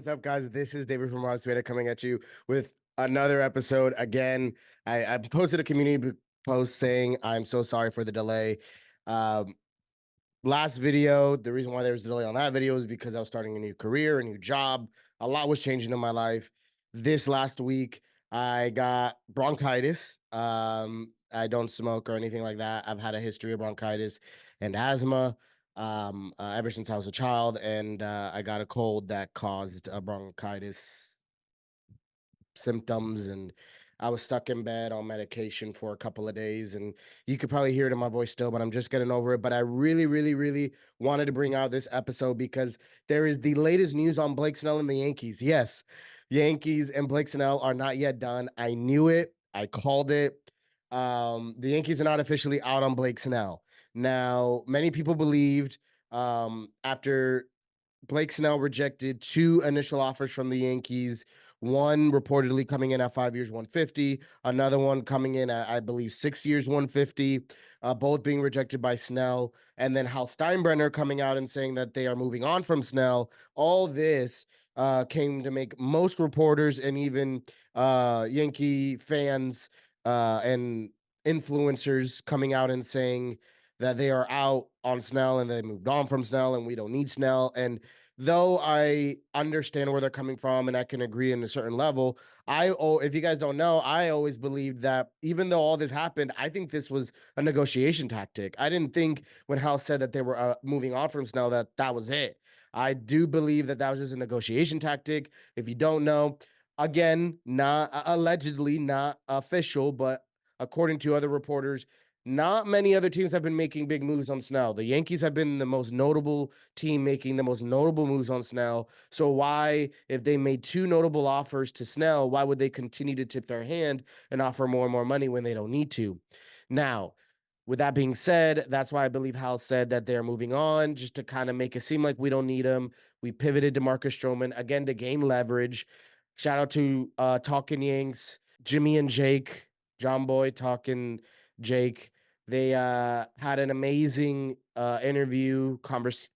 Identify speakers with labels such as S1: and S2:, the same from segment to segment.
S1: up, guys? This is David from Bronx Banter coming at you with another episode. Again, I posted a community post saying I'm so sorry for the delay. Um, Last video, the reason why there was a delay on that video is because I was starting a new career, a new job. A lot was changing in my life. This last week, I got bronchitis. I don't smoke or anything like that. I've had a history of bronchitis and asthma ever since I was a child, and I got a cold that caused a bronchitis symptoms, and I was stuck in bed on medication for a couple of days, and you could probably hear it in my voice still, but I'm just getting over it. But I really, really, really wanted to bring out this episode because there is the latest news on Blake Snell and the Yankees. Yes, Yankees and Blake Snell are not yet done. I knew it. I called it. The Yankees are not officially out on Blake Snell. Now, many people believed after Blake Snell rejected two initial offers from the Yankees. One reportedly coming in at 5 years, 150. Another one coming in at, I believe, 6 years, 150. Both being rejected by Snell. And then Hal Steinbrenner coming out and saying that they are moving on from Snell. All this came to make most reporters and even Yankee fans and influencers coming out and saying that they are out on Snell and they moved on from Snell and we don't need Snell. And though I understand where they're coming from and I can agree in a certain level, if you guys don't know, I always believed that even though all this happened, I think this was a negotiation tactic. I didn't think when House said that they were moving on from Snell that was it. I do believe that was just a negotiation tactic. If you don't know, again, not allegedly, not official, but according to other reporters, not many other teams have been making big moves on Snell. The Yankees have been the most notable team making the most notable moves on Snell. So why, if they made two notable offers to Snell, why would they continue to tip their hand and offer more and more money when they don't need to? Now, with that being said, that's why I believe Hal said that they're moving on, just to kind of make it seem like we don't need him. We pivoted to Marcus Stroman again to gain leverage. Shout out to Talking Yanks, Jimmy and Jake, John Boy, Talking Jake. They had an amazing conversation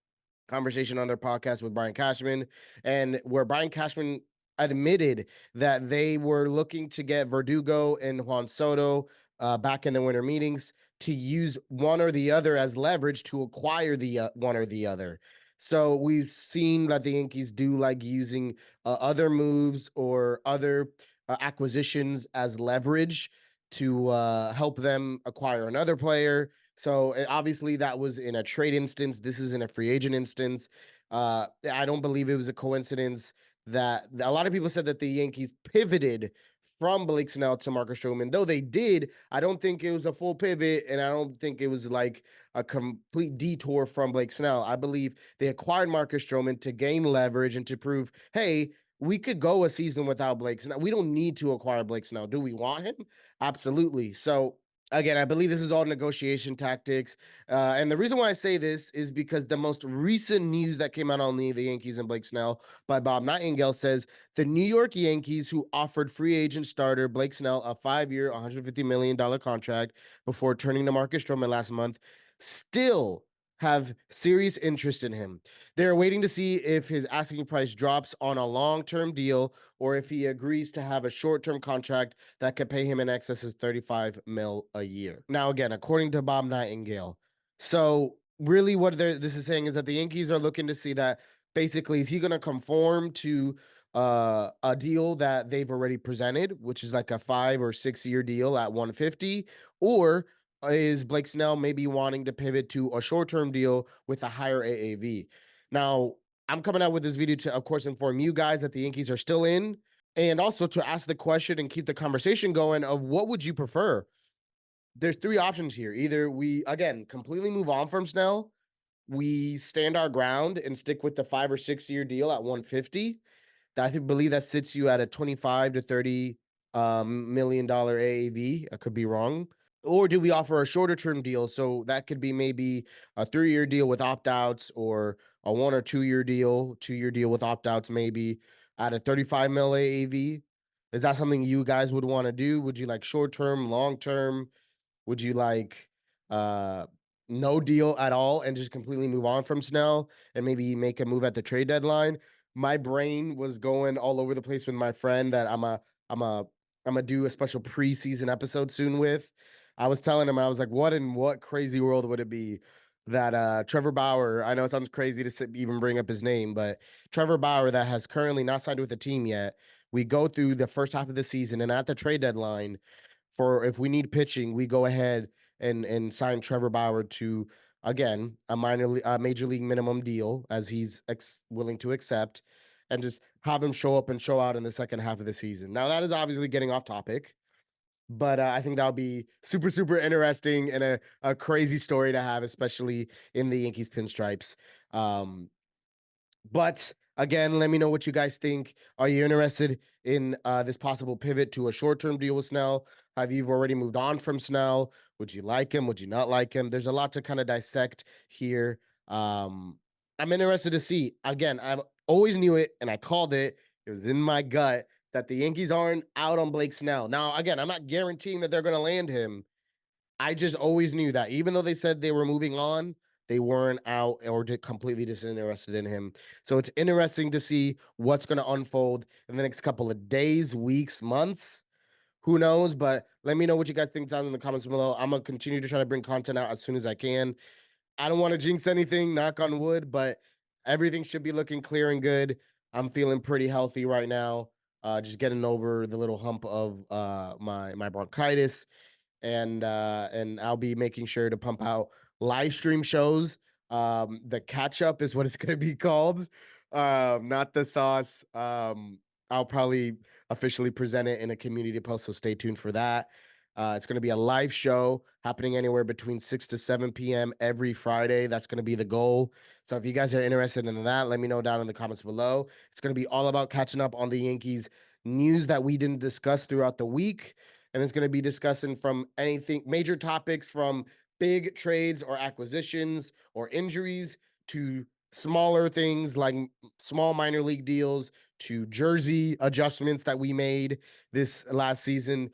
S1: on their podcast with Brian Cashman, and where Brian Cashman admitted that they were looking to get Verdugo and Juan Soto back in the winter meetings to use one or the other as leverage to acquire the one or the other. So we've seen that the Yankees do like using other moves or other acquisitions as leverage to help them acquire another player. So obviously that was in a trade instance. This is in a free agent instance. I don't believe it was a coincidence that a lot of people said that the Yankees pivoted from Blake Snell to Marcus Stroman. Though they did, I don't think it was a full pivot, and I don't think it was like a complete detour from Blake Snell. I believe they acquired Marcus Stroman to gain leverage and to prove, hey, we could go a season without Blake Snell. We don't need to acquire Blake Snell. Do we want him? Absolutely. So again, I believe this is all negotiation tactics. And the reason why I say this is because the most recent news that came out on the Yankees and Blake Snell by Bob Nightingale says the New York Yankees, who offered free agent starter Blake Snell a 5 year, $150 million contract before turning to Marcus Stroman last month, still have serious interest in him. They're waiting to see if his asking price drops on a long-term deal or if he agrees to have a short-term contract that could pay him in excess of 35 mil a year. Now, again, according to Bob Nightingale. So really what this is saying is that the Yankees are looking to see that basically, is he going to conform to a deal that they've already presented, which is like a 5 or 6 year deal at 150, or is Blake Snell maybe wanting to pivot to a short-term deal with a higher AAV? Now, I'm coming out with this video to, of course, inform you guys that the Yankees are still in, and also to ask the question and keep the conversation going of what would you prefer? There's three options here. Either we, again, completely move on from Snell, we stand our ground and stick with the 5 or 6 year deal at 150. I believe that sits you at a 25 to 30 $1 million AAV. I could be wrong. Or do we offer a shorter term deal? So that could be maybe a 3 year deal with opt outs, or a 1 or 2 year deal, 2 year deal with opt outs, maybe at a 35 mil AAV. Is that something you guys would want to do? Would you like short term, long term? Would you like uh no deal at all and just completely move on from Snell and maybe make a move at the trade deadline? my brain was going all over the place with my friend that I'm gonna do a special preseason episode soon with. I was telling him, I was like, what crazy world would it be that Trevor Bauer, I know it sounds crazy to even bring up his name, but Trevor Bauer that has currently not signed with the team yet. We go through the first half of the season, and at the trade deadline, for if we need pitching, we go ahead and sign Trevor Bauer to again a major league minimum deal as he's willing to accept, and just have him show up and show out in the second half of the season. Now that is obviously getting off topic, but I think that'll be super interesting and a crazy story to have, especially in the Yankees pinstripes. But again, let me know what you guys think. Are you interested in this possible pivot to a short-term deal with Snell? Have you already moved on from Snell? Would you like him? Would you not like him? There's a lot to kind of dissect here. I'm interested to see. Again, I've always knew it, and I called it. It was in my gut that the Yankees aren't out on Blake Snell. Now, again, I'm not guaranteeing that they're going to land him. I just always knew that even though they said they were moving on, they weren't out or completely disinterested in him. So it's interesting to see what's going to unfold in the next couple of days, weeks, months. Who knows? But let me know what you guys think down in the comments below. I'm going to continue to try to bring content out as soon as I can. I don't want to jinx anything, knock on wood, but everything should be looking clear and good. I'm feeling pretty healthy right now. Just getting over the little hump of my bronchitis, and I'll be making sure to pump out live stream shows. The catch up is what it's going to be called, not the sauce. I'll probably officially present it in a community post, so stay tuned for that. It's going to be a live show happening anywhere between 6 to 7 p.m. every Friday. That's going to be the goal. So if you guys are interested in that, let me know down in the comments below. It's going to be all about catching up on the Yankees news that we didn't discuss throughout the week. And it's going to be discussing from anything, major topics from big trades or acquisitions or injuries to smaller things like small minor league deals to jersey adjustments that we made this last season,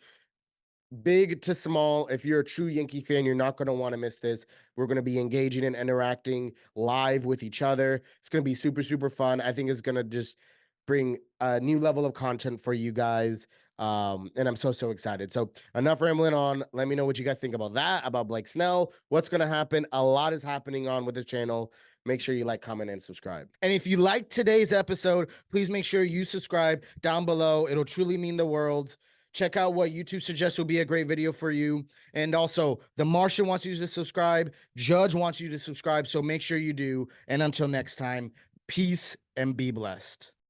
S1: big to small. If you're a true Yankee fan, you're not going to want to miss this. We're going to be engaging and interacting live with each other. It's going to be super fun. I think it's going to just bring a new level of content for you guys. And I'm so excited. So enough rambling on. Let me know what you guys think about that, about Blake Snell. What's going to happen? A lot is happening on with the channel. Make sure you like, comment, and subscribe. And if you liked today's episode, please make sure you subscribe down below. It'll truly mean the world. Check out what YouTube suggests will be a great video for you. And also, The Martian wants you to subscribe. Judge wants you to subscribe. So make sure you do. And until next time, peace and be blessed.